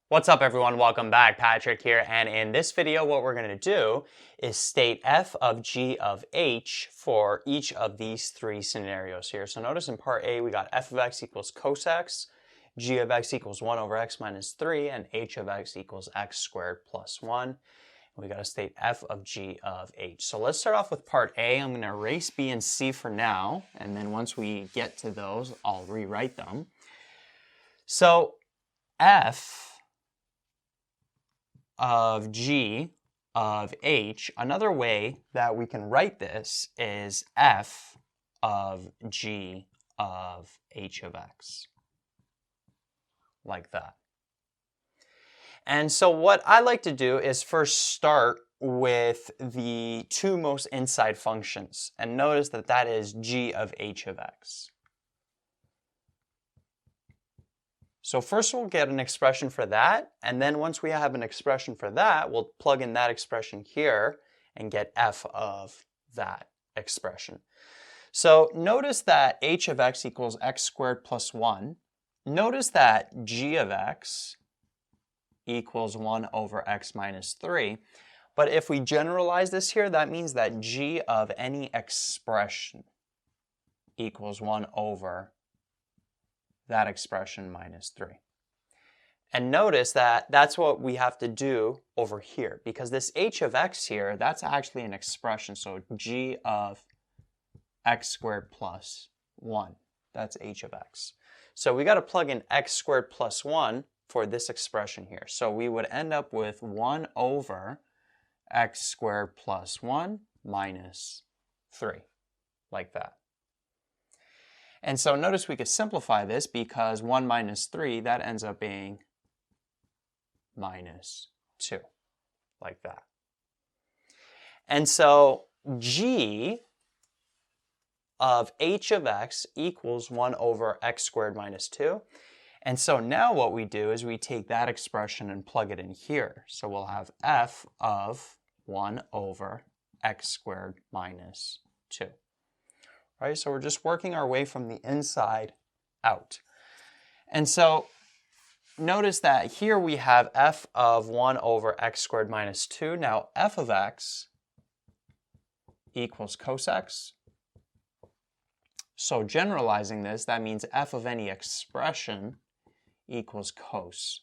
What's up everyone, welcome back, Patrick here, and in this video what we're going to do is state f of g of h for each of these three scenarios here. So notice in part A we got f of x equals cos x, g of x equals 1 over x minus 3, and h of x equals x squared plus 1. And we got to state f of g of h. So let's start off with part A. I'm going to erase B and C for now, and then once we get to those I'll rewrite them. So f of g of h, another way that we can write this is f of g of h of x, like that. And so what I like to do is first start with the two most inside functions, and notice that that is g of h of x. So first we'll get an expression for that, and then once we have an expression for that, we'll plug in that expression here and get f of that expression. So notice that h of x equals x squared plus 1. Notice that g of x equals 1 over x minus 3. But if we generalize this here, that means that g of any expression equals 1 over that expression minus 3. And notice that that's what we have to do over here, because this h of x here, that's actually an expression. So g of x squared plus 1, that's h of x. So we got to plug in x squared plus 1 for this expression here. So we would end up with 1 over x squared plus 1 minus 3, like that. And so notice we could simplify this, because 1 minus 3, that ends up being minus 2, like that. And so g of h of x equals 1 over x squared minus 2. And so now what we do is we take that expression and plug it in here. So we'll have f of 1 over x squared minus 2. Right, so we're just working our way from the inside out. And so notice that here we have f of 1 over x squared minus 2. Now f of x equals cos x. So generalizing this, that means f of any expression equals cos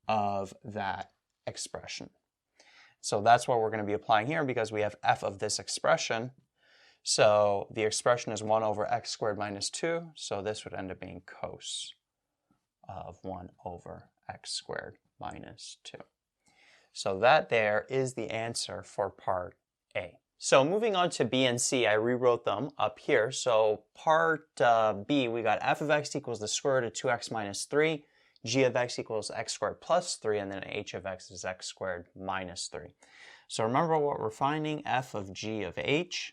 of that expression. So that's what we're going to be applying here, because we have f of this expression. So the expression is 1 over x squared minus 2, so this would end up being cos of 1 over x squared minus 2. So that there is the answer for part A. So moving on to B and C, I rewrote them up here. So part B, we got f of x equals the square root of 2x minus 3, g of x equals x squared plus 3, and then h of x is x squared minus 3. So remember what we're finding, f of g of h,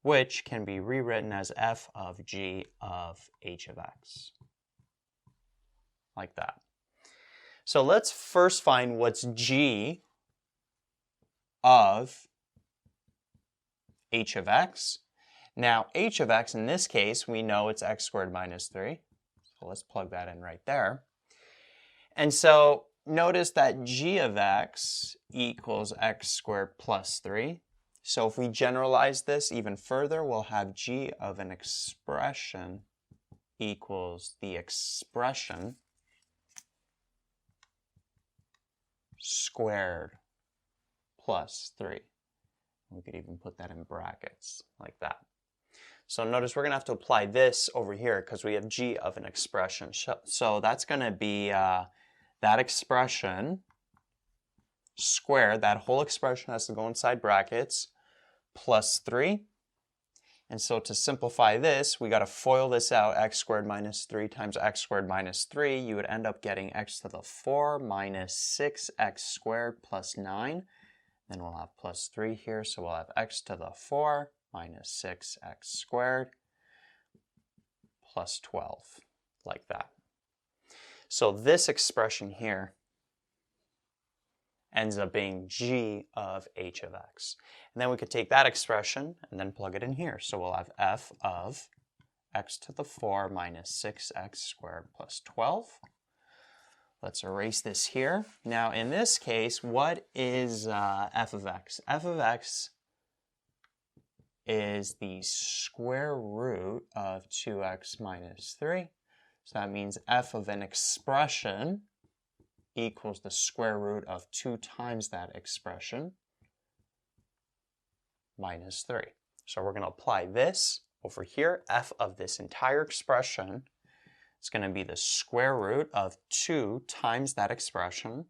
which can be rewritten as f of g of h of x, like that. So let's first find what's g of h of x. Now h of x in this case, we know it's x squared minus 3. So let's plug that in right there. And so notice that g of x equals x squared plus 3. So if we generalize this even further, we'll have g of an expression equals the expression squared plus 3. We could even put that in brackets like that. So notice we're going to have to apply this over here because we have g of an expression. So that's going to be that expression squared, that whole expression has to go inside brackets, plus 3. And so to simplify this, we got to FOIL this out. X squared minus 3 times x squared minus 3. You would end up getting x to the 4 minus 6x squared plus 9. Then we'll have plus 3 here, so we'll have x to the 4 minus 6x squared plus 12, like that. So this expression here ends up being g of h of x. And then we could take that expression and then plug it in here. So we'll have f of x to the 4 minus 6x squared plus 12. Let's erase this here. Now in this case, what is f of x? F of x is the square root of 2x minus 3. So that means f of an expression equals the square root of 2 times that expression minus 3. So we're going to apply this over here. F of this entire expression is going to be the square root of 2 times that expression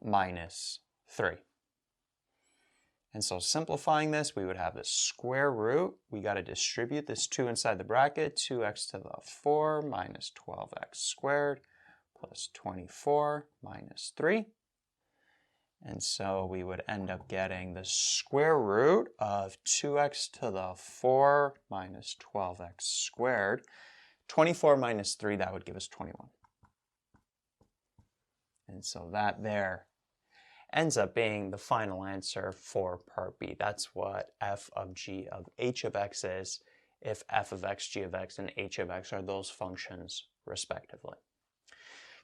minus 3. And so simplifying this, we would have the square root. We got to distribute this 2 inside the bracket. 2x to the 4 minus 12x squared plus 24 minus 3. And so we would end up getting the square root of 2x to the 4 minus 12x squared. 24 minus 3, that would give us 21. And so that there ends up being the final answer for part B. That's what f of g of h of x is, if f of x, g of x, and h of x are those functions respectively.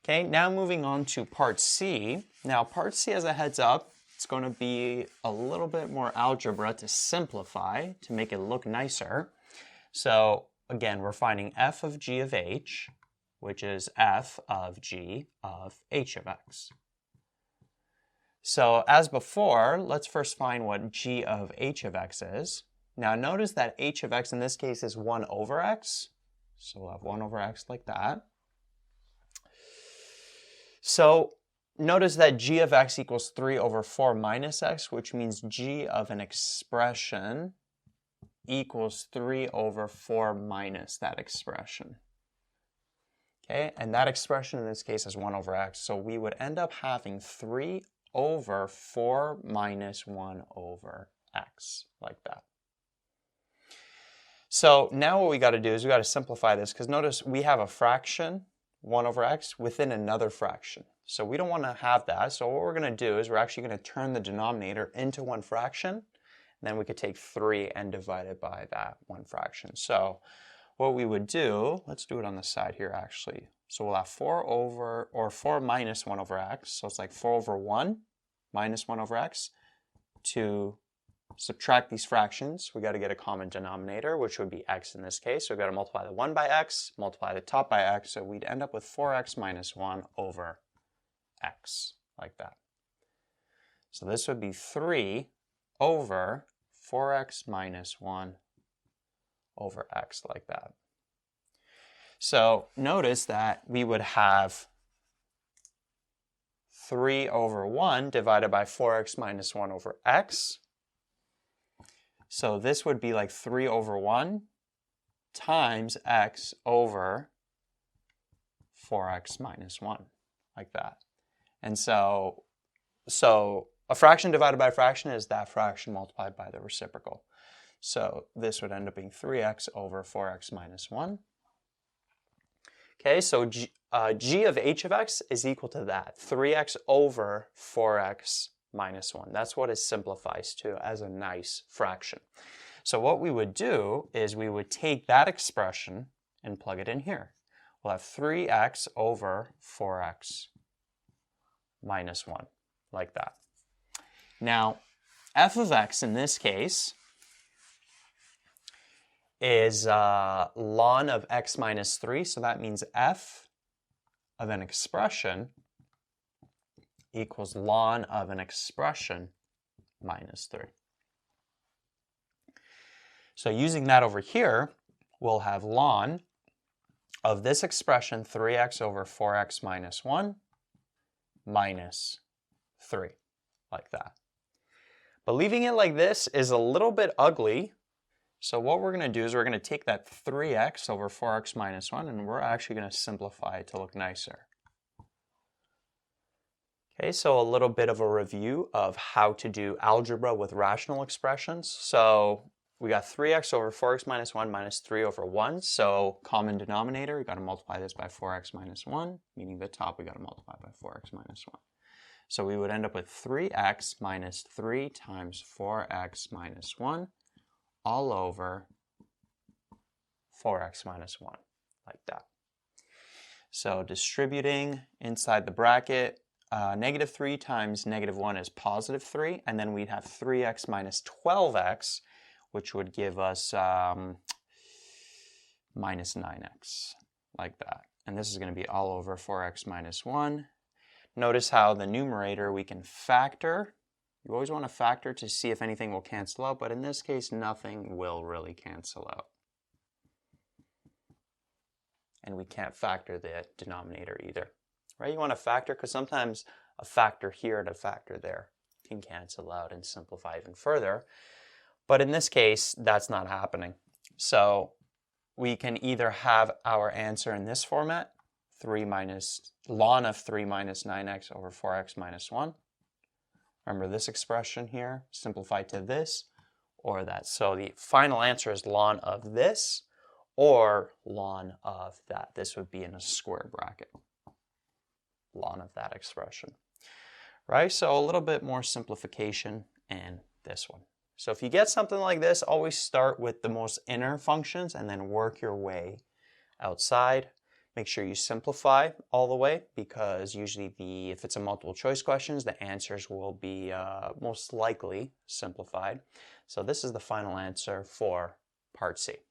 Okay, now moving on to part C. Now part C, as a heads up, it's going to be a little bit more algebra to simplify, to make it look nicer. So again, we're finding f of g of h, which is f of g of h of x. So as before, let's first find what g of h of x is. Now notice that h of x in this case is 1 over x. So we'll have 1 over x like that. So notice that g of x equals 3 over 4 minus x, which means g of an expression equals 3 over 4 minus that expression. Okay, and that expression in this case is 1 over x. So we would end up having 3 over 4 minus 1 over x, like that. So now what we got to do is we got to simplify this, because notice we have a fraction, 1 over x, within another fraction. So we don't want to have that. So what we're going to do is we're actually going to turn the denominator into one fraction. And then we could take 3 and divide it by that one fraction. So what we would do, let's do it on the side here actually. So we'll have 4 minus 1 over x. So it's like 4 over 1 minus 1 over x. To subtract these fractions, we got to get a common denominator, which would be x in this case. So we've got to multiply the 1 by x, multiply the top by x. So we'd end up with 4x minus 1 over x, like that. So this would be 3 over 4x minus 1 over x, like that. So notice that we would have 3 over 1 divided by 4x minus 1 over x. So this would be like 3 over 1 times x over 4x minus 1, like that. And so a fraction divided by a fraction is that fraction multiplied by the reciprocal. So this would end up being 3x over 4x minus 1. Okay, so g of h of x is equal to that, 3x over 4x minus 1. That's what it simplifies to as a nice fraction. So what we would do is we would take that expression and plug it in here. We'll have 3x over 4x minus 1, like that. Now, f of x in this case is ln of x minus 3. So that means f of an expression equals ln of an expression minus 3. So using that over here, we'll have ln of this expression, 3x over 4x minus 1 minus 3, like that. But leaving it like this is a little bit ugly. So what we're going to do is we're going to take that 3x over 4x minus 1 and we're actually going to simplify it to look nicer. Okay, so a little bit of a review of how to do algebra with rational expressions. So we got 3x over 4x minus 1 minus 3 over 1. So common denominator, we got to multiply this by 4x minus 1, meaning the top we got to multiply by 4x minus 1. So we would end up with 3x minus 3 times 4x minus 1 all over 4x minus 1, like that. So distributing inside the bracket, -3 times -1 is +3, and then we'd have 3x minus 12x, which would give us minus 9x, like that. And this is going to be all over 4x minus 1. Notice how the numerator we can factor. You always want to factor to see if anything will cancel out, but in this case, nothing will really cancel out. And we can't factor the denominator either, right? You want to factor because sometimes a factor here and a factor there can cancel out and simplify even further. But in this case, that's not happening. So we can either have our answer in this format, ln of 3 minus 9x over 4x minus 1. Remember this expression here, simplify to this or that. So the final answer is ln of this or ln of that. This would be in a square bracket, ln of that expression, right? So a little bit more simplification in this one. So if you get something like this, always start with the most inner functions and then work your way outside. Make sure you simplify all the way because usually if it's a multiple choice questions, the answers will be most likely simplified. So this is the final answer for part C.